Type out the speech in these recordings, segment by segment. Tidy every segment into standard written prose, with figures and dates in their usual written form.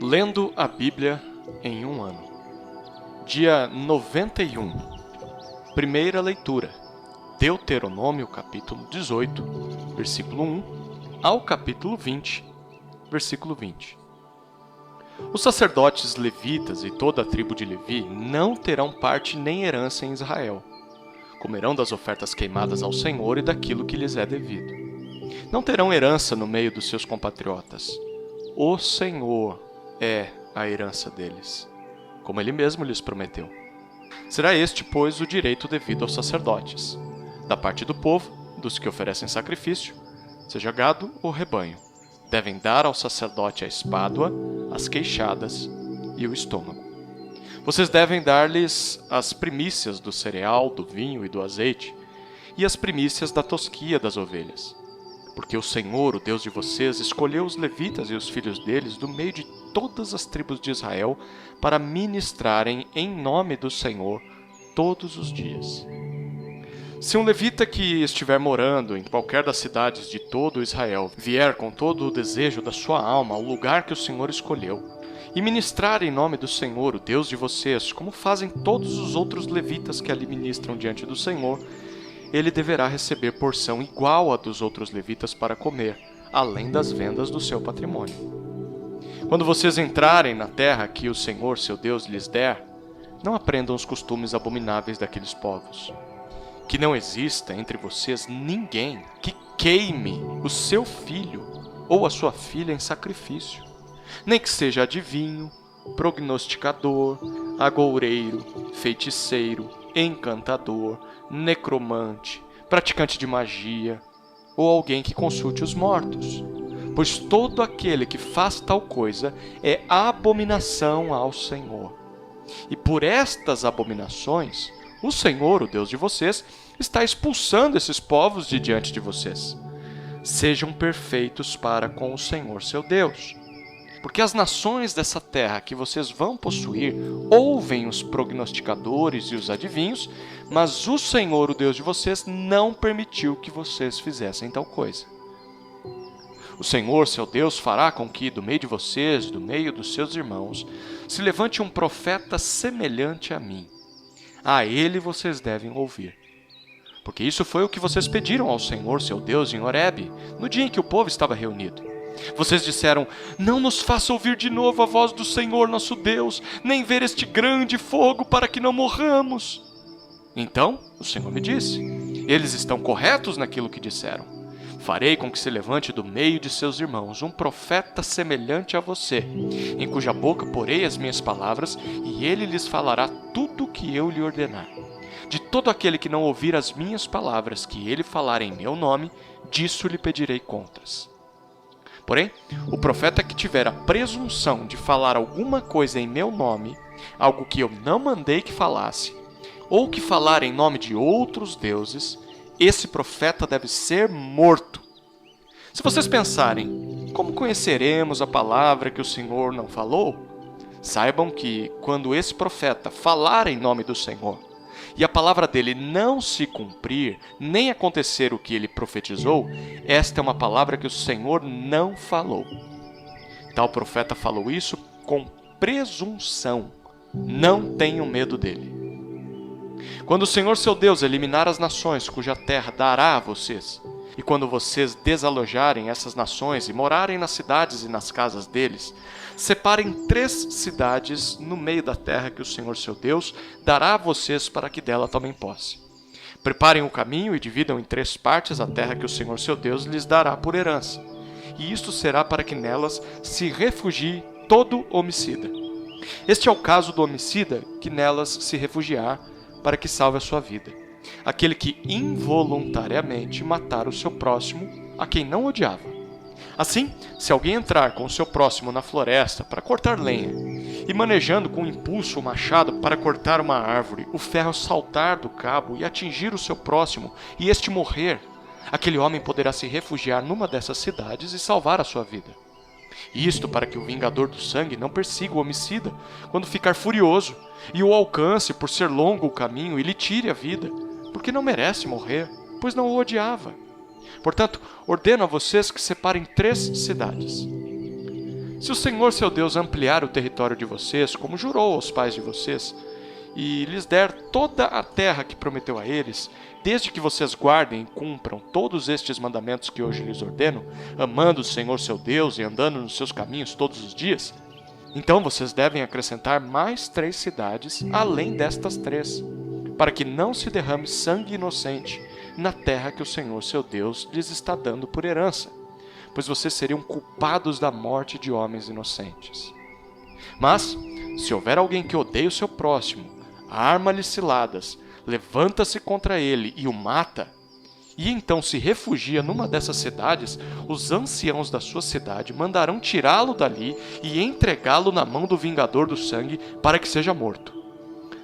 Lendo a Bíblia em um ano. Dia 91. Primeira leitura. Deuteronômio, capítulo 18, versículo 1, ao capítulo 20, versículo 20. Os sacerdotes levitas e toda a tribo de Levi não terão parte nem herança em Israel. Comerão das ofertas queimadas ao Senhor e daquilo que lhes é devido. Não terão herança no meio dos seus compatriotas. O Senhor é a herança deles, como Ele mesmo lhes prometeu. Será este, pois, o direito devido aos sacerdotes, da parte do povo, dos que oferecem sacrifício, seja gado ou rebanho. Devem dar ao sacerdote a espádua, as queixadas e o estômago. Vocês devem dar-lhes as primícias do cereal, do vinho e do azeite, e as primícias da tosquia das ovelhas. Porque o Senhor, o Deus de vocês, escolheu os levitas e os filhos deles do meio de todas as tribos de Israel para ministrarem em nome do Senhor todos os dias. Se um levita que estiver morando em qualquer das cidades de todo Israel vier com todo o desejo da sua alma ao lugar que o Senhor escolheu e ministrar em nome do Senhor, o Deus de vocês, como fazem todos os outros levitas que ali ministram diante do Senhor, ele deverá receber porção igual à dos outros levitas para comer, além das vendas do seu patrimônio. Quando vocês entrarem na terra que o Senhor, seu Deus, lhes der, não aprendam os costumes abomináveis daqueles povos. Que não exista entre vocês ninguém que queime o seu filho ou a sua filha em sacrifício, nem que seja adivinho, prognosticador, agoureiro, feiticeiro, encantador, necromante, praticante de magia, ou alguém que consulte os mortos. Pois todo aquele que faz tal coisa é abominação ao Senhor. E por estas abominações, o Senhor, o Deus de vocês, está expulsando esses povos de diante de vocês. Sejam perfeitos para com o Senhor, seu Deus. Porque as nações dessa terra que vocês vão possuir ouvem os prognosticadores e os adivinhos, mas o Senhor, o Deus de vocês, não permitiu que vocês fizessem tal coisa. O Senhor, seu Deus, fará com que, do meio de vocês, do meio dos seus irmãos, se levante um profeta semelhante a mim. A ele vocês devem ouvir. Porque isso foi o que vocês pediram ao Senhor, seu Deus, em Horebe, no dia em que o povo estava reunido. Vocês disseram: não nos faça ouvir de novo a voz do Senhor nosso Deus, nem ver este grande fogo para que não morramos. Então, o Senhor me disse: eles estão corretos naquilo que disseram. Farei com que se levante do meio de seus irmãos um profeta semelhante a você, em cuja boca porei as minhas palavras, e ele lhes falará tudo o que eu lhe ordenar. De todo aquele que não ouvir as minhas palavras que ele falar em meu nome, disso lhe pedirei contas. Porém, o profeta que tiver a presunção de falar alguma coisa em meu nome, algo que eu não mandei que falasse, ou que falar em nome de outros deuses, esse profeta deve ser morto. Se vocês pensarem: como conheceremos a palavra que o Senhor não falou? Saibam que, quando esse profeta falar em nome do Senhor, e a palavra dele não se cumprir, nem acontecer o que ele profetizou, esta é uma palavra que o Senhor não falou. Tal profeta falou isso com presunção. Não tenham medo dele. Quando o Senhor, seu Deus, eliminar as nações cuja terra dará a vocês, e quando vocês desalojarem essas nações e morarem nas cidades e nas casas deles, separem 3 cidades no meio da terra que o Senhor, seu Deus, dará a vocês para que dela tomem posse. Preparem o caminho e dividam em 3 partes a terra que o Senhor, seu Deus, lhes dará por herança. E isto será para que nelas se refugie todo homicida. Este é o caso do homicida que nelas se refugiar para que salve a sua vida. Aquele que involuntariamente matar o seu próximo, a quem não odiava. Assim, se alguém entrar com o seu próximo na floresta para cortar lenha, e manejando com impulso o machado para cortar uma árvore, o ferro saltar do cabo e atingir o seu próximo, e este morrer, aquele homem poderá se refugiar numa dessas cidades e salvar a sua vida. Isto para que o vingador do sangue não persiga o homicida quando ficar furioso, e o alcance por ser longo o caminho e lhe tire a vida, porque não merece morrer, pois não o odiava. Portanto, ordeno a vocês que separem 3 cidades. Se o Senhor seu Deus ampliar o território de vocês, como jurou aos pais de vocês, e lhes der toda a terra que prometeu a eles, desde que vocês guardem e cumpram todos estes mandamentos que hoje lhes ordeno, amando o Senhor seu Deus e andando nos seus caminhos todos os dias, então vocês devem acrescentar mais 3 cidades além destas 3, para que não se derrame sangue inocente na terra que o Senhor seu Deus lhes está dando por herança, pois vocês seriam culpados da morte de homens inocentes. Mas, se houver alguém que odeie o seu próximo, arma-lhe ciladas, levanta-se contra ele e o mata, e então se refugia numa dessas cidades, os anciãos da sua cidade mandarão tirá-lo dali e entregá-lo na mão do vingador do sangue para que seja morto.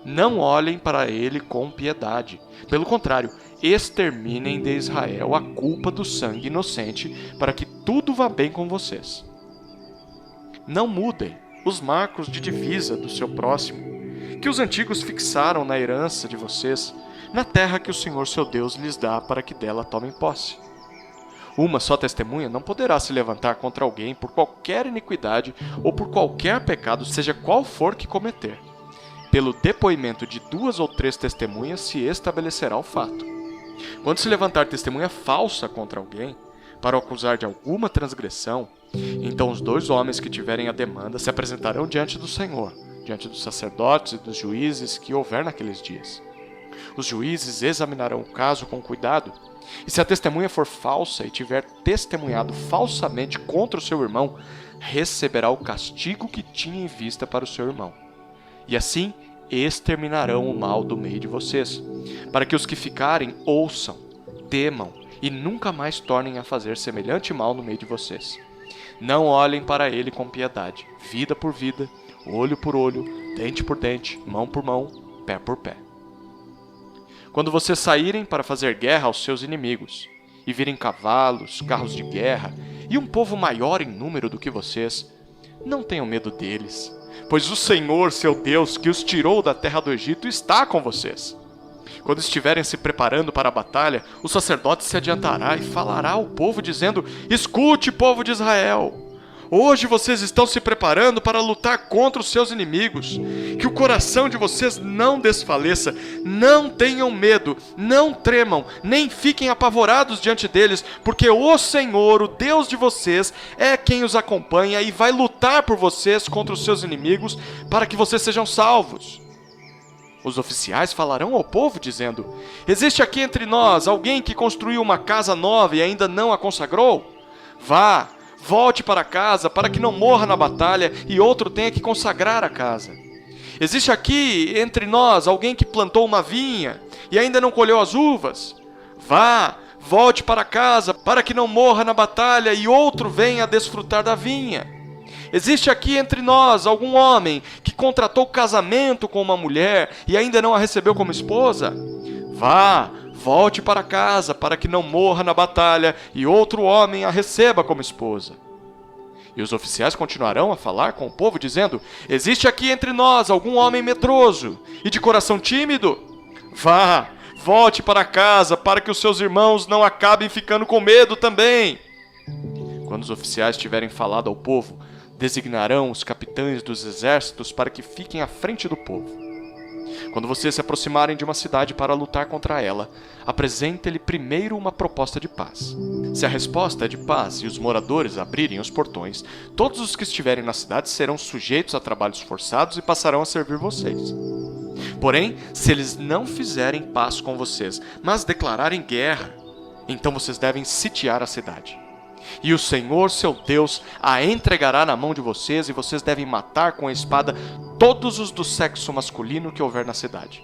Não olhem para ele com piedade. Pelo contrário, exterminem de Israel a culpa do sangue inocente para que tudo vá bem com vocês. Não mudem os marcos de divisa do seu próximo, que os antigos fixaram na herança de vocês, na terra que o Senhor seu Deus lhes dá para que dela tomem posse. Uma só testemunha não poderá se levantar contra alguém por qualquer iniquidade ou por qualquer pecado, seja qual for que cometer. Pelo depoimento de 2 ou 3 testemunhas se estabelecerá o fato. Quando se levantar testemunha falsa contra alguém, para o acusar de alguma transgressão, então os 2 homens que tiverem a demanda se apresentarão diante do Senhor, diante dos sacerdotes e dos juízes que houver naqueles dias. Os juízes examinarão o caso com cuidado, e se a testemunha for falsa e tiver testemunhado falsamente contra o seu irmão, receberá o castigo que tinha em vista para o seu irmão. E assim exterminarão o mal do meio de vocês, para que os que ficarem ouçam, temam e nunca mais tornem a fazer semelhante mal no meio de vocês. Não olhem para ele com piedade, vida por vida, olho por olho, dente por dente, mão por mão, pé por pé. Quando vocês saírem para fazer guerra aos seus inimigos, e virem cavalos, carros de guerra, e um povo maior em número do que vocês, não tenham medo deles, pois o Senhor, seu Deus, que os tirou da terra do Egito, está com vocês. Quando estiverem se preparando para a batalha, o sacerdote se adiantará e falará ao povo, dizendo: Escute, povo de Israel! Hoje vocês estão se preparando para lutar contra os seus inimigos. Que o coração de vocês não desfaleça, não tenham medo, não tremam, nem fiquem apavorados diante deles, porque o Senhor, o Deus de vocês, é quem os acompanha e vai lutar por vocês contra os seus inimigos para que vocês sejam salvos. Os oficiais falarão ao povo, dizendo: Existe aqui entre nós alguém que construiu uma casa nova e ainda não a consagrou? Vá, volte para casa, para que não morra na batalha e outro tenha que consagrar a casa. Existe aqui entre nós alguém que plantou uma vinha e ainda não colheu as uvas? Vá, volte para casa, para que não morra na batalha e outro venha desfrutar da vinha. Existe aqui entre nós algum homem que contratou casamento com uma mulher e ainda não a recebeu como esposa? Vá, volte para casa, para que não morra na batalha e outro homem a receba como esposa. E os oficiais continuarão a falar com o povo, dizendo: Existe aqui entre nós algum homem medroso e de coração tímido? Vá, volte para casa, para que os seus irmãos não acabem ficando com medo também. Quando os oficiais tiverem falado ao povo, designarão os capitães dos exércitos para que fiquem à frente do povo. Quando vocês se aproximarem de uma cidade para lutar contra ela, apresente-lhe primeiro uma proposta de paz. Se a resposta é de paz e os moradores abrirem os portões, todos os que estiverem na cidade serão sujeitos a trabalhos forçados e passarão a servir vocês. Porém, se eles não fizerem paz com vocês, mas declararem guerra, então vocês devem sitiar a cidade. E o Senhor, seu Deus, a entregará na mão de vocês, e vocês devem matar com a espada todos os do sexo masculino que houver na cidade.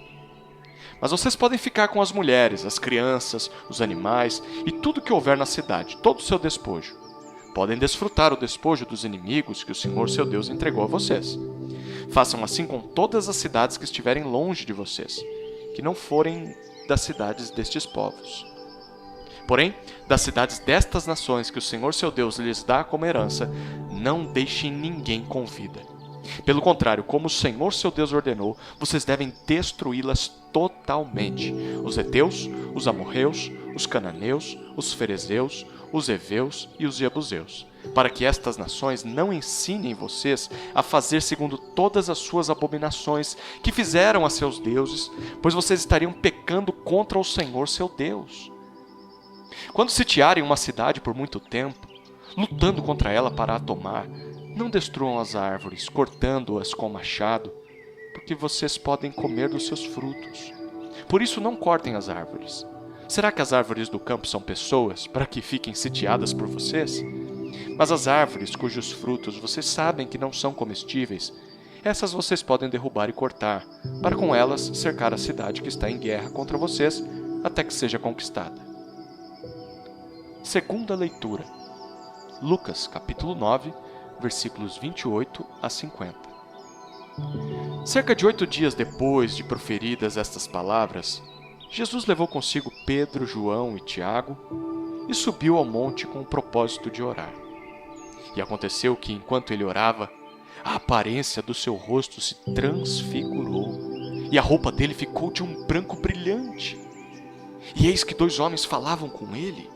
Mas vocês podem ficar com as mulheres, as crianças, os animais e tudo que houver na cidade, todo o seu despojo. Podem desfrutar o despojo dos inimigos que o Senhor, seu Deus, entregou a vocês. Façam assim com todas as cidades que estiverem longe de vocês, que não forem das cidades destes povos. Porém, das cidades destas nações que o Senhor seu Deus lhes dá como herança, não deixem ninguém com vida. Pelo contrário, como o Senhor seu Deus ordenou, vocês devem destruí-las totalmente. Os heteus, os amorreus, os cananeus, os ferezeus, os heveus e os jebuseus, para que estas nações não ensinem vocês a fazer segundo todas as suas abominações que fizeram a seus deuses, pois vocês estariam pecando contra o Senhor seu Deus. Quando sitiarem uma cidade por muito tempo, lutando contra ela para a tomar, não destruam as árvores, cortando-as com machado, porque vocês podem comer dos seus frutos. Por isso não cortem as árvores. Será que as árvores do campo são pessoas, para que fiquem sitiadas por vocês? Mas as árvores cujos frutos vocês sabem que não são comestíveis, essas vocês podem derrubar e cortar, para com elas cercar a cidade que está em guerra contra vocês, até que seja conquistada. Segunda leitura. Lucas, capítulo 9, versículos 28 a 50. Cerca de 8 dias depois de proferidas estas palavras, Jesus levou consigo Pedro, João e Tiago e subiu ao monte com o propósito de orar. E aconteceu que, enquanto ele orava, a aparência do seu rosto se transfigurou e a roupa dele ficou de um branco brilhante. E eis que 2 homens falavam com ele.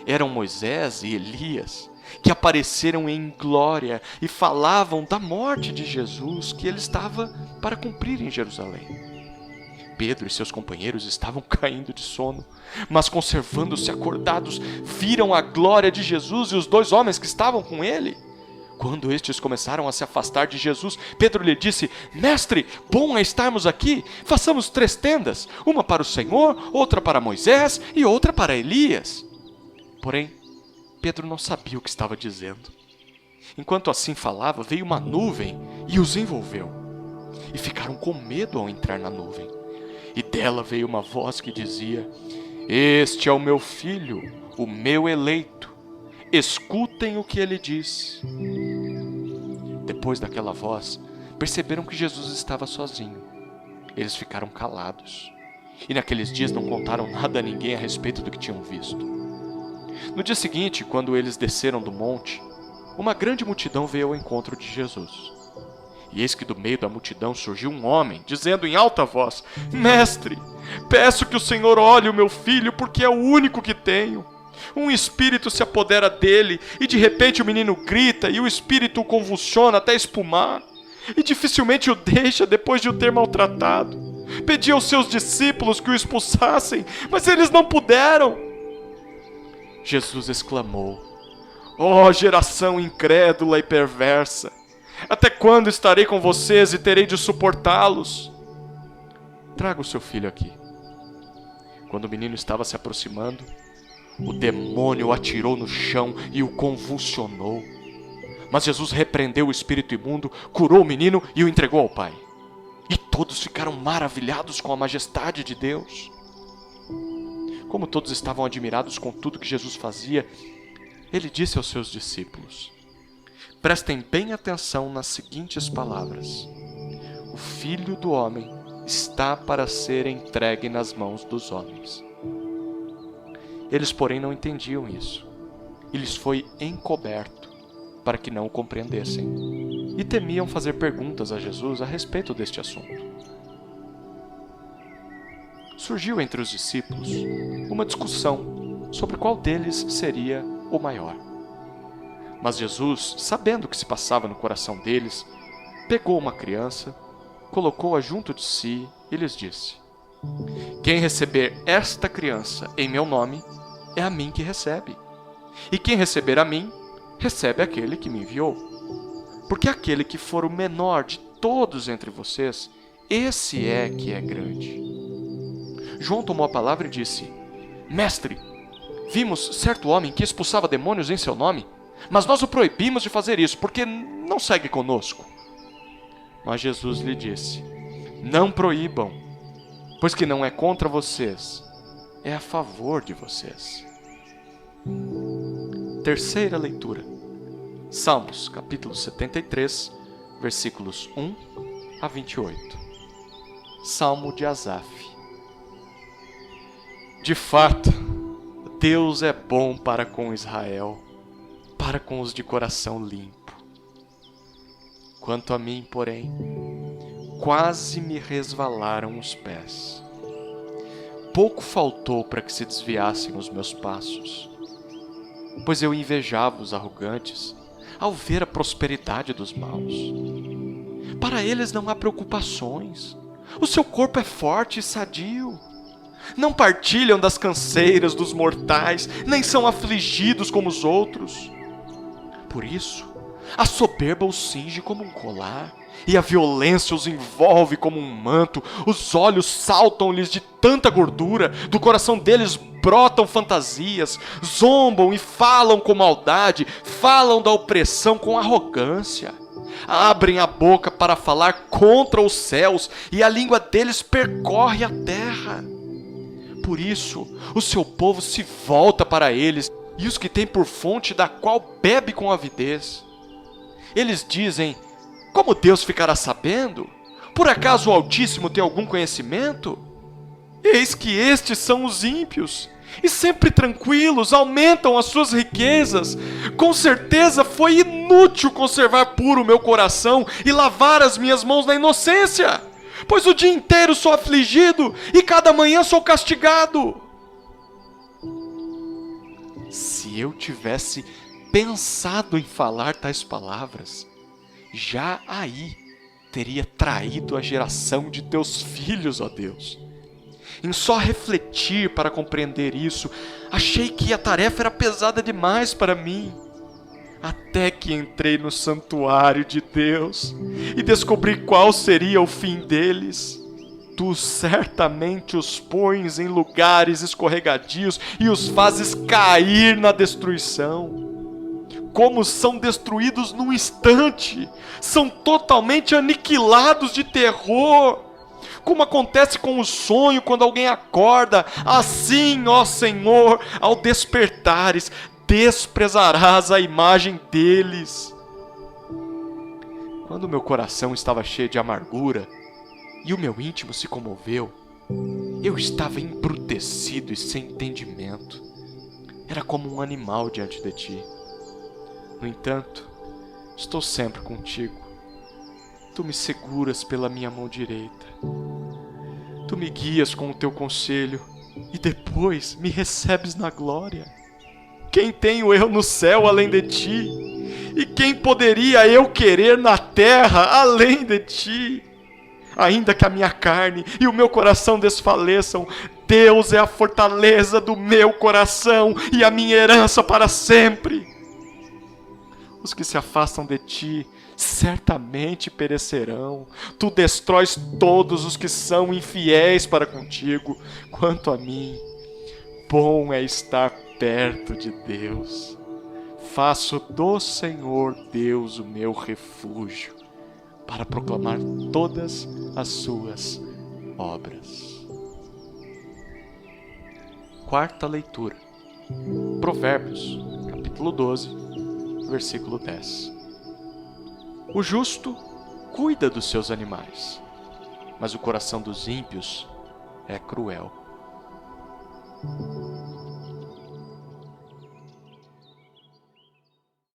Eram Moisés e Elias, que apareceram em glória e falavam da morte de Jesus que ele estava para cumprir em Jerusalém. Pedro e seus companheiros estavam caindo de sono, mas conservando-se acordados, viram a glória de Jesus e os 2 homens que estavam com ele. Quando estes começaram a se afastar de Jesus, Pedro lhe disse: Mestre, bom é estarmos aqui. Façamos 3 tendas, uma para o Senhor, outra para Moisés e outra para Elias. Porém, Pedro não sabia o que estava dizendo. Enquanto assim falava, veio uma nuvem e os envolveu. E ficaram com medo ao entrar na nuvem. E dela veio uma voz que dizia: Este é o meu filho, o meu eleito. Escutem o que ele diz. Depois daquela voz, perceberam que Jesus estava sozinho. Eles ficaram calados. E naqueles dias não contaram nada a ninguém a respeito do que tinham visto. No dia seguinte, quando eles desceram do monte, uma grande multidão veio ao encontro de Jesus. E eis que do meio da multidão surgiu um homem, dizendo em alta voz: Mestre, peço que o Senhor olhe o meu filho, porque é o único que tenho. Um espírito se apodera dele, e de repente o menino grita, e o espírito o convulsiona até espumar, e dificilmente o deixa depois de o ter maltratado. Pedi aos seus discípulos que o expulsassem, mas eles não puderam. Jesus exclamou: Ó geração incrédula e perversa, até quando estarei com vocês e terei de suportá-los? Traga o seu filho aqui. Quando o menino estava se aproximando, o demônio o atirou no chão e o convulsionou. Mas Jesus repreendeu o espírito imundo, curou o menino e o entregou ao pai. E todos ficaram maravilhados com a majestade de Deus. Como todos estavam admirados com tudo que Jesus fazia, ele disse aos seus discípulos: Prestem bem atenção nas seguintes palavras: O Filho do Homem está para ser entregue nas mãos dos homens. Eles, porém, não entendiam isso, e lhes foi encoberto, para que não o compreendessem, e temiam fazer perguntas a Jesus a respeito deste assunto. Surgiu entre os discípulos uma discussão sobre qual deles seria o maior. Mas Jesus, sabendo o que se passava no coração deles, pegou uma criança, colocou-a junto de si e lhes disse: Quem receber esta criança em meu nome, é a mim que recebe. E quem receber a mim, recebe aquele que me enviou. Porque aquele que for o menor de todos entre vocês, esse é que é grande. João tomou a palavra e disse: Mestre, vimos certo homem que expulsava demônios em seu nome, mas nós o proibimos de fazer isso, porque não segue conosco. Mas Jesus lhe disse: Não proíbam, pois que não é contra vocês, é a favor de vocês. Terceira leitura. Salmos, capítulo 73, versículos 1 a 28. Salmo de Asaf. De fato, Deus é bom para com Israel, para com os de coração limpo. Quanto a mim, porém, quase me resvalaram os pés. pouco faltou para que se desviassem os meus passos, pois eu invejava os arrogantes ao ver a prosperidade dos maus. Para eles não há preocupações, o seu corpo é forte e sadio. Não partilham das canseiras dos mortais, nem são afligidos como os outros. Por isso, a soberba os cinge como um colar, e a violência os envolve como um manto. Os olhos saltam-lhes de tanta gordura, do coração deles brotam fantasias, zombam e falam com maldade, falam da opressão com arrogância. Abrem a boca para falar contra os céus, e a língua deles percorre a terra. Por isso, o seu povo se volta para eles, e os que têm por fonte da qual bebe com avidez. Eles dizem: como Deus ficará sabendo? Por acaso o Altíssimo tem algum conhecimento? Eis que estes são os ímpios, e sempre tranquilos aumentam as suas riquezas. Com certeza foi inútil conservar puro o meu coração e lavar as minhas mãos na inocência, pois o dia inteiro sou afligido e cada manhã sou castigado. Se eu tivesse pensado em falar tais palavras, já aí teria traído a geração de teus filhos, ó Deus. Em só refletir para compreender isso, achei que a tarefa era pesada demais para mim. Até que entrei no santuário de Deus e descobri qual seria o fim deles. Tu certamente os pões em lugares escorregadios e os fazes cair na destruição. Como são destruídos num instante, são totalmente aniquilados de terror. Como acontece com o sonho quando alguém acorda, assim, ó Senhor, ao despertares, desprezarás a imagem deles. Quando meu coração estava cheio de amargura e o meu íntimo se comoveu, eu estava embrutecido e sem entendimento. Era como um animal diante de ti. No entanto, estou sempre contigo. Tu me seguras pela minha mão direita. Tu me guias com o teu conselho e depois me recebes na glória. Quem tenho eu no céu além de ti? E quem poderia eu querer na terra além de ti? Ainda que a minha carne e o meu coração desfaleçam, Deus é a fortaleza do meu coração e a minha herança para sempre. Os que se afastam de ti certamente perecerão. Tu destróis todos os que são infiéis para contigo. Quanto a mim, bom é estar perto de Deus. Faço do Senhor Deus o meu refúgio, para proclamar todas as suas obras. Quarta leitura. Provérbios, capítulo 12, versículo 10. O justo cuida dos seus animais, mas o coração dos ímpios é cruel.